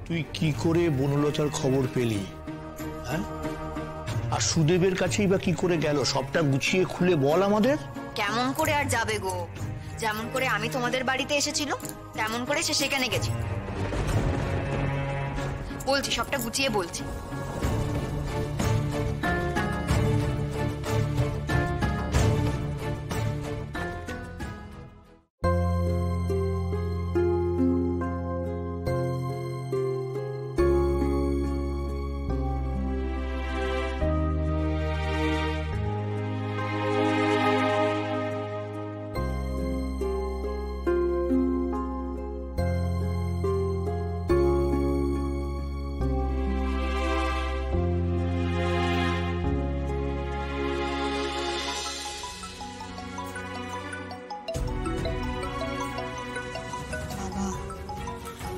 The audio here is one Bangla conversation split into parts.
তুই কি করে বনলতার খবর পেলি? হ্যাঁ, আর সুদেবের কাছেই বা কি করে গেল? সবটা গুছিয়ে খুলে বল আমাদের। কেমন করে আর যাবে গো? যেমন করে আমি তোমাদের বাড়িতে এসেছিল তেমন করে সে সেখানে গেছে। বলছি, সবটা গুছিয়ে বলছি।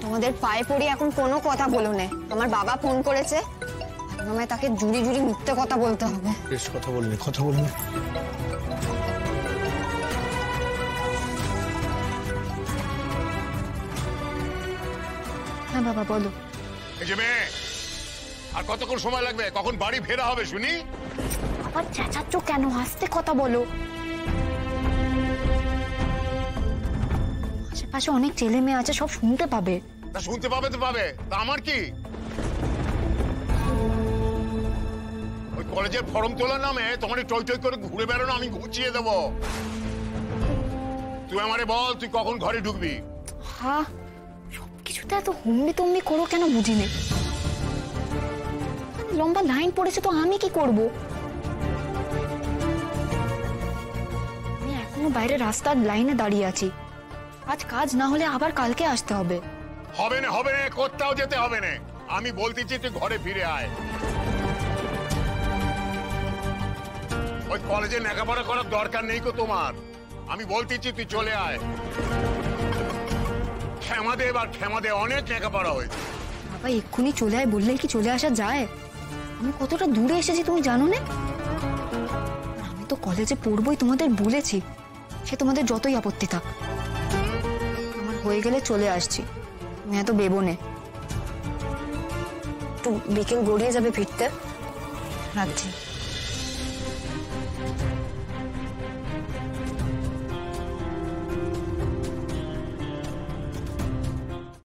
তোমাদের পায়ে পড়ি এখন কোনো কথা বলো না। তোমার বাবা ফোন করেছে, আমায় তাকে জুড়ি জুড়ি মিথ্যে কথা বলতে হবে। বেশ, কথা বললি, কথা বললি। হ্যাঁ বাবা বলো। এই যে মেয়ে, আর কতক্ষণ সময় লাগবে? কখন বাড়ি ফেরা হবে শুনি? আবার চেঁচাচ্ছ কেন? আস্তে কথা বলো। আশেপাশে অনেক ছেলে মেয়ে আছে, সব শুনতে পাবে। তা শুনতে পাবে তো পাবে, তা আমার কি? ওই কলেজের ফর্ম তোলার নামে তোমার টই টই করে ঘুরে বেড়ানো আমি গুছিয়ে দেবো। তুই আমারে বল, তুই কখন ঘরে ঢুকবি? হ্যাঁ, সবকিছুতে এত হুমড়ি তুমড়ি করো কেন বুঝি না। লম্বা লাইন পড়েছে তো আমি কি করব? আমি এখনো বাইরে রাস্তার লাইনে দাঁড়িয়ে আছি। আজ কাজ না হলে আবার কালকে আসতে হবে। হবে না, হবে না, কোথাও যেতে হবে না। আমি বলতেছি তুই ঘরে ফিরে আয়। ওই কলেজে লেখাপড়া করার দরকার নেই কো তোমার। আমি বলতেছি তুই চলে আয়। ক্ষমাদে আর ক্ষমাদে অনেক লেখাপড়া হয়েছে। বাবা এক্ষুনি চলে আয় বললেই কি চলে আসা যায়? আমি কতটা দূরে এসেছি তুমি জানো না? আমি তো কলেজে পড়বই তোমাদের বলেছি, সে তোমাদের যতই আপত্তি থাক। আমার হয়ে গেলে চলে আসছি, তুমি এত বেবো নে। একটু বিকেল গড়িয়ে যাবে ফিরতে, রাখছি।